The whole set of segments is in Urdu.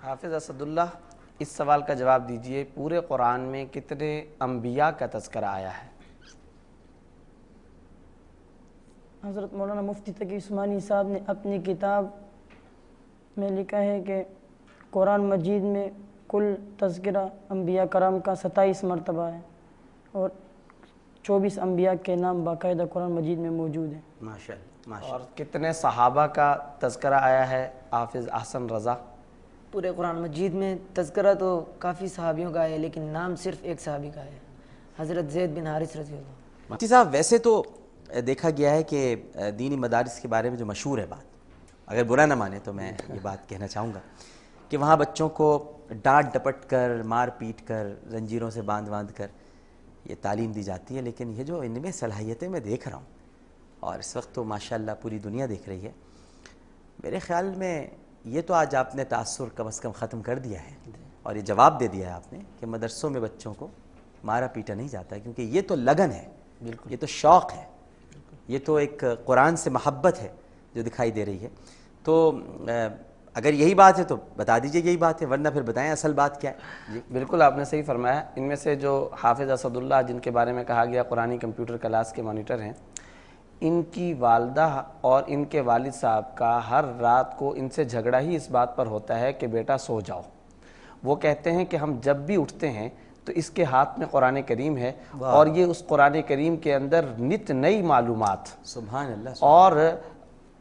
حافظ اسد اللہ، اس سوال کا جواب دیجئے، پورے قرآن میں کتنے انبیاء کا تذکرہ آیا ہے؟ حضرت مولانا مفتی تقی عثمانی صاحب نے اپنی کتاب میں لکھا ہے کہ قرآن مجید میں کل تذکرہ انبیاء کرام کا 27 مرتبہ ہے اور 24 انبیاء کے نام باقاعدہ قرآن مجید میں موجود ہیں۔ ماشاءاللہ۔ اور کتنے صحابہ کا تذکرہ آیا ہے حافظ احسن رضا؟ پورے قرآن مجید میں تذکرہ تو کافی صحابیوں کا ہے، لیکن نام صرف ایک صحابی کا ہے، حضرت زید بن حارث رضی اللہ۔ مفتی صاحب، ویسے تو دیکھا گیا ہے کہ دینی مدارس کے بارے میں جو مشہور ہے بات، اگر برا نہ مانے تو میں یہ بات کہنا چاہوں گا کہ وہاں بچوں کو ڈانٹ ڈپٹ کر، مار پیٹ کر، زنجیروں سے باندھ کر یہ تعلیم دی جاتی ہے، لیکن یہ جو ان میں صلاحیتیں میں دیکھ رہا ہوں، اور اس وقت تو ماشاءاللہ پوری دنیا دیکھ رہی ہے، میرے خیال میں یہ تو آج آپ نے تاثر کم از کم ختم کر دیا ہے، اور یہ جواب دے دیا ہے آپ نے کہ مدرسوں میں بچوں کو مارا پیٹا نہیں جاتا ہے، کیونکہ یہ تو لگن ہے، یہ تو شوق ہے، یہ تو ایک قرآن سے محبت ہے جو دکھائی دے رہی ہے۔ تو اگر یہی بات ہے تو بتا دیجئے یہی بات ہے، ورنہ پھر بتائیں اصل بات کیا ہے۔ جی بالکل، آپ نے صحیح فرمایا۔ ان میں سے جو حافظ اسد اللہ جن کے بارے میں کہا گیا قرآنی کمپیوٹر کلاس کے مانیٹر ہیں، ان کی والدہ اور ان کے والد صاحب کا ہر رات کو ان سے جھگڑا ہی اس بات پر ہوتا ہے کہ بیٹا سو جاؤ۔ وہ کہتے ہیں کہ ہم جب بھی اٹھتے ہیں تو اس کے ہاتھ میں قرآن کریم ہے، اور یہ اس قرآن کریم کے اندر نت نئی معلومات، سبحان اللہ، اور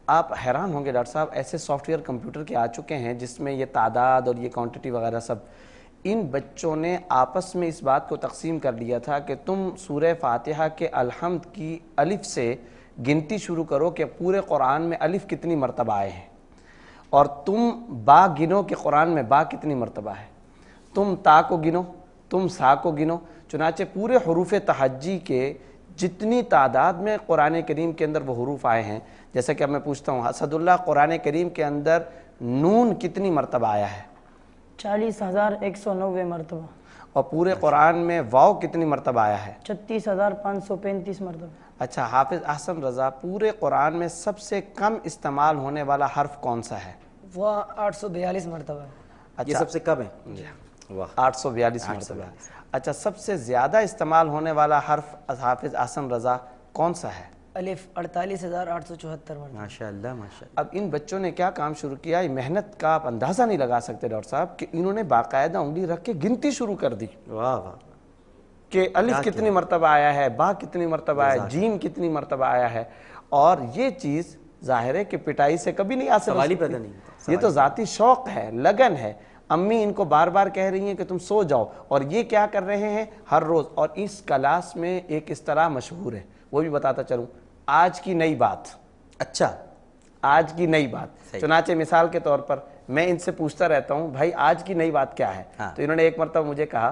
آپ حیران ہوں گے ڈاکٹر صاحب، ایسے سافٹ ویئر کمپیوٹر کے آ چکے ہیں جس میں یہ تعداد اور یہ کوانٹٹی وغیرہ سب، ان بچوں نے آپس میں اس بات کو تقسیم کر لیا تھا کہ تم سورہ فاتحہ کے الحمد کی الف سے گنتی شروع کرو کہ پورے قرآن میں الف کتنی مرتبہ آئے ہیں، اور تم با گنو کہ قرآن میں با کتنی مرتبہ ہے، تم تا کو گنو، تم سا کو گنو۔ چنانچہ پورے حروف تہجی کے جتنی تعداد میں قرآن کریم کے اندر وہ حروف آئے ہیں، جیسا کہ اب میں پوچھتا ہوں اسد اللہ، قرآن کریم کے اندر نون کتنی مرتبہ آیا ہے؟ 40,190 مرتبہ۔ اور پورے قرآن میں واو کتنی مرتبہ آیا ہے؟ 36,535 مرتبہ۔ اچھا حافظ احسن رضا، پورے قرآن میں سب سے کم استعمال ہونے والا حرف کون سا ہے؟ وہ 842 مرتبہ ہے۔ یہ سب سے کم ہے؟ 842 مرتبہ۔ اچھا سب سے زیادہ استعمال ہونے والا حرف حافظ احسن رضا کون سا ہے؟ الف 48,874 مرتبہ۔ ماشاءاللہ ماشاءاللہ۔ اب ان بچوں نے کیا کام شروع کیا، یہ محنت کا آپ اندازہ نہیں لگا سکتے ڈاکٹر صاحب، کہ انہوں نے باقاعدہ انگلی رکھ کے گنتی شروع کر دی واہ واہ، کہ الف کتنی مرتبہ آیا ہے، با کتنی مرتبہ ہے، جیم کتنی مرتبہ آیا ہے، اور یہ چیز ظاہر ہے کہ پٹائی سے کبھی نہیں حاصل ہو سوال ہی سکتی۔ پیدا نہیں ہوتا۔ یہ تو ذاتی شوق ہے، لگن ہے۔ امی ان کو بار بار کہہ رہی ہیں کہ تم سو جاؤ، اور یہ کیا کر رہے ہیں ہر روز۔ اور اس کلاس میں ایک اصطلاح مشہور ہے، وہ بھی بتاتا چلوں، آج کی نئی بات۔ اچھا، آج کی نئی بات۔ چنانچہ مثال کے طور پر میں ان سے پوچھتا رہتا ہوں بھائی آج کی نئی بات کیا ہے، تو انہوں نے ایک مرتبہ مجھے کہا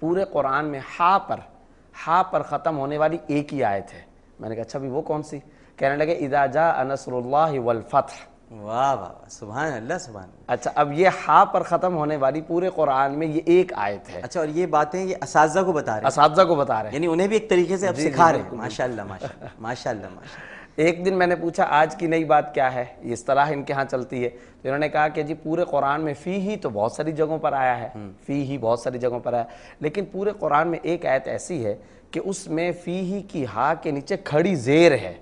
پورے قرآن میں ہا پر ختم ہونے والی ایک ہی آیت ہے۔ میں نے کہا اچھا بھی وہ کون سی؟ کہنے لگے اذا جاء نصر اللہ والفتح۔ واہ واہ، سبحان اللہ سبحان اللہ۔ اچھا اب یہ ہا پر ختم ہونے والی پورے قرآن میں یہ ایک آیت ہے۔ اچھا، اور یہ باتیں یہ اساتذہ کو بتا رہے ہیں، اساتذہ کو بتا رہے ہیں، یعنی انہیں بھی ایک طریقے سے اب سکھا رہے ہیں۔ ماشاءاللہ ماشاءاللہ ماشاءاللہ ماشاءاللہ۔ ایک دن میں نے پوچھا آج کی نئی بات کیا ہے، یہ اصطلاح ان کے ہاں چلتی ہے، تو انہوں نے کہا کہ جی پورے قرآن میں فی ہی تو بہت ساری جگہوں پر آیا ہے، فی ہی بہت ساری جگہوں پر آیا ہے، لیکن پورے قرآن میں ایک آیت ایسی ہے کہ اس میں فی ہی کی ہا کے نیچے کھڑی زیر ہے،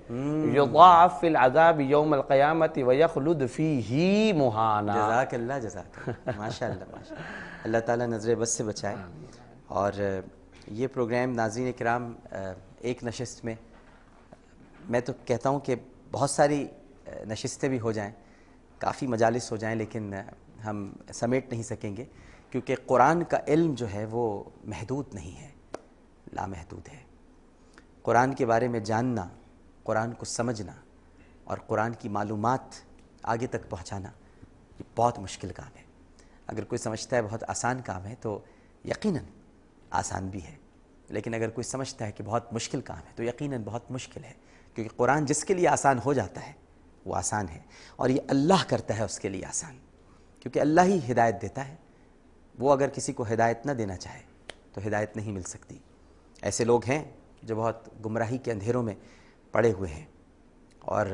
یضاعف فی العذاب یوم القیامت ویخلد فیہ مہانا۔ جزاک اللہ جزاک اللہ، ماشاءاللہ ماشاءاللہ۔ اللہ تعالیٰ نظر بس سے بچائے۔ اور یہ پروگرام ناظرین کرام ایک نشست میں، میں تو کہتا ہوں کہ بہت ساری نشستیں بھی ہو جائیں، کافی مجالس ہو جائیں، لیکن ہم سمیٹ نہیں سکیں گے، کیونکہ قرآن کا علم جو ہے وہ محدود نہیں ہے، لامحدود ہے۔ قرآن کے بارے میں جاننا، قرآن کو سمجھنا اور قرآن کی معلومات آگے تک پہنچانا یہ بہت مشکل کام ہے۔ اگر کوئی سمجھتا ہے بہت آسان کام ہے تو یقیناً آسان بھی ہے، لیکن اگر کوئی سمجھتا ہے کہ بہت مشکل کام ہے تو یقیناً بہت مشکل ہے، کیونکہ قرآن جس کے لیے آسان ہو جاتا ہے وہ آسان ہے، اور یہ اللہ کرتا ہے اس کے لیے آسان، کیونکہ اللہ ہی ہدایت دیتا ہے۔ وہ اگر کسی کو ہدایت نہ دینا چاہے تو ہدایت نہیں مل سکتی۔ ایسے لوگ ہیں جو بہت گمراہی کے اندھیروں میں پڑے ہوئے ہیں، اور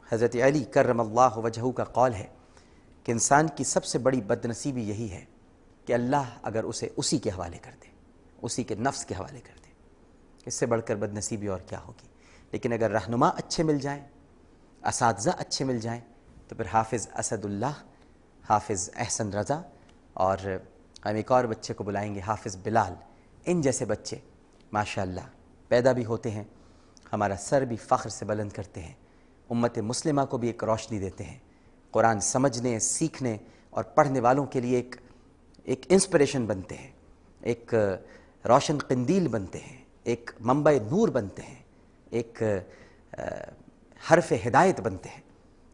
حضرت علی کرم اللہ وجہہ کا قول ہے کہ انسان کی سب سے بڑی بدنصیبی یہی ہے کہ اللہ اگر اسے اسی کے حوالے کر دے، اسی کے نفس کے حوالے کر دے، اس سے بڑھ کر بدنصیبی اور کیا ہوگی۔ لیکن اگر رہنما اچھے مل جائیں، اساتذہ اچھے مل جائیں، تو پھر حافظ اسد اللہ، حافظ احسن رضا، اور ہم ایک اور بچے کو بلائیں گے حافظ بلال، ان جیسے بچے ماشاءاللہ پیدا بھی ہوتے ہیں، ہمارا سر بھی فخر سے بلند کرتے ہیں، امت مسلمہ کو بھی ایک روشنی دیتے ہیں، قرآن سمجھنے، سیکھنے اور پڑھنے والوں کے لیے ایک انسپریشن بنتے ہیں، ایک روشن قندیل بنتے ہیں، ایک منبع نور بنتے ہیں، ایک حرف ہدایت بنتے ہیں۔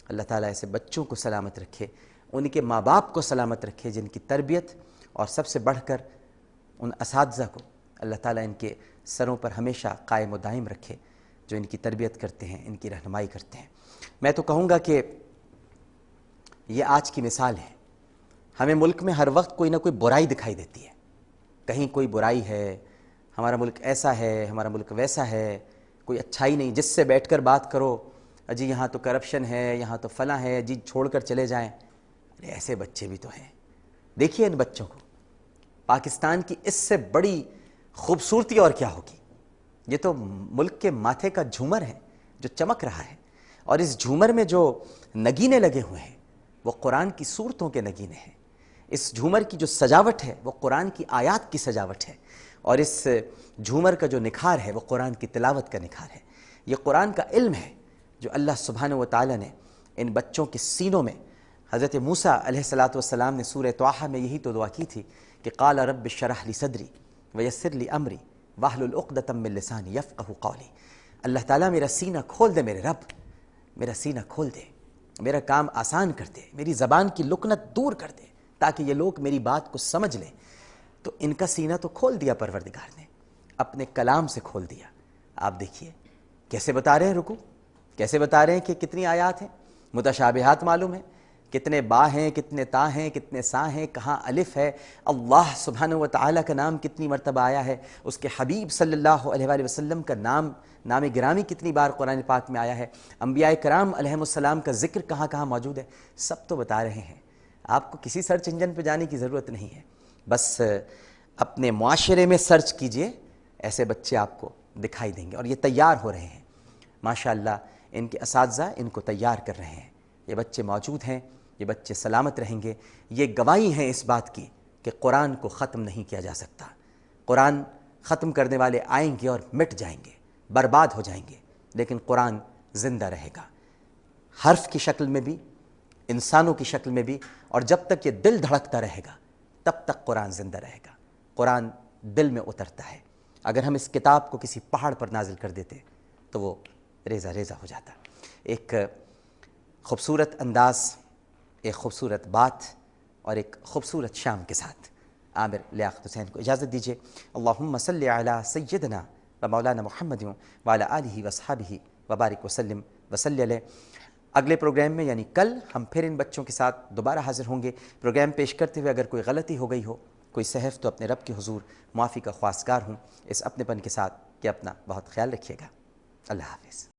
اللہ تعالیٰ ایسے بچوں کو سلامت رکھے، ان کے ماں باپ کو سلامت رکھے جن کی تربیت، اور سب سے بڑھ کر ان اساتذہ کو اللہ تعالیٰ ان کے سروں پر ہمیشہ قائم و دائم رکھے جو ان کی تربیت کرتے ہیں، ان کی رہنمائی کرتے ہیں۔ میں تو کہوں گا کہ یہ آج کی مثال ہے۔ ہمیں ملک میں ہر وقت کوئی نہ کوئی برائی دکھائی دیتی ہے، کہیں کوئی برائی ہے، ہمارا ملک ایسا ہے، ہمارا ملک ویسا ہے، کوئی اچھائی نہیں، جس سے بیٹھ کر بات کرو جی یہاں تو کرپشن ہے، یہاں تو فلاں ہے، جی چھوڑ کر چلے جائیں۔ ارے ایسے بچے بھی تو ہیں، دیکھیے ان بچوں کو۔ پاکستان کی اس سے بڑی خوبصورتی اور کیا ہوگی؟ یہ تو ملک کے ماتھے کا جھومر ہے جو چمک رہا ہے، اور اس جھومر میں جو نگینے لگے ہوئے ہیں وہ قرآن کی صورتوں کے نگینے ہیں، اس جھومر کی جو سجاوٹ ہے وہ قرآن کی آیات کی سجاوٹ ہے، اور اس جھومر کا جو نکھار ہے وہ قرآن کی تلاوت کا نکھار ہے۔ یہ قرآن کا علم ہے جو اللہ سبحانہ و تعالیٰ نے ان بچوں کے سینوں میں، حضرت موسیٰ علیہ السلام نے سورہ طٰہٰ میں یہی تو دعا کی تھی کہ قال رب اشرح لی صدری ویسر لی امری واحلل عقدۃ من لسانی یفقہوا قولی۔ اللہ تعالیٰ میرا سینہ کھول دے، میرے رب میرا سینہ کھول دے، میرا کام آسان کر دے، میری زبان کی لکنت دور کر دے تاکہ یہ لوگ میری بات کو سمجھ لیں۔ تو ان کا سینہ تو کھول دیا پروردگار نے، اپنے کلام سے کھول دیا۔ آپ دیکھیے کیسے بتا رہے ہیں رکوع، کیسے بتا رہے ہیں کہ کتنی آیات ہیں، متشابہات معلوم ہیں، کتنے با ہیں، کتنے تا ہیں، کتنے سا ہیں، کہاں الف ہے، اللہ سبحانہ و تعالیٰ کا نام کتنی مرتبہ آیا ہے، اس کے حبیب صلی اللہ علیہ وآلہ وسلم کا نام گرامی کتنی بار قرآن پاک میں آیا ہے، انبیاء کرام علیہم السلام کا ذکر کہاں کہاں موجود ہے، سب تو بتا رہے ہیں۔ آپ کو کسی سرچ انجن پہ جانے کی ضرورت نہیں ہے، بس اپنے معاشرے میں سرچ کیجئے، ایسے بچے آپ کو دکھائی دیں گے، اور یہ تیار ہو رہے ہیں ماشاءاللہ۔ ان کے اساتذہ ان کو تیار کر رہے ہیں، یہ بچے موجود ہیں، یہ بچے سلامت رہیں گے۔ یہ گواہی ہیں اس بات کی کہ قرآن کو ختم نہیں کیا جا سکتا۔ قرآن ختم کرنے والے آئیں گے اور مٹ جائیں گے، برباد ہو جائیں گے، لیکن قرآن زندہ رہے گا، حرف کی شکل میں بھی، انسانوں کی شکل میں بھی، اور جب تک یہ دل دھڑکتا رہے گا تب تک قرآن زندہ رہے گا۔ قرآن دل میں اترتا ہے، اگر ہم اس کتاب کو کسی پہاڑ پر نازل کر دیتے تو وہ ریزہ ریزہ ہو جاتا۔ ایک خوبصورت انداز، ایک خوبصورت بات اور ایک خوبصورت شام کے ساتھ عامر لیاقت حسین کو اجازت دیجیے۔ اللہم صلی علی سیدنا و مولانا محمد وعلی آلہ وصحبہ وبارک وسلم وصلی علیہ۔ اگلے پروگرام میں یعنی کل ہم پھر ان بچوں کے ساتھ دوبارہ حاضر ہوں گے۔ پروگرام پیش کرتے ہوئے اگر کوئی غلطی ہو گئی ہو، کوئی سہو، تو اپنے رب کے حضور معافی کا خواستگار ہوں، اس اپنے پن کے ساتھ کہ اپنا بہت خیال رکھیے گا۔ اللہ حافظ۔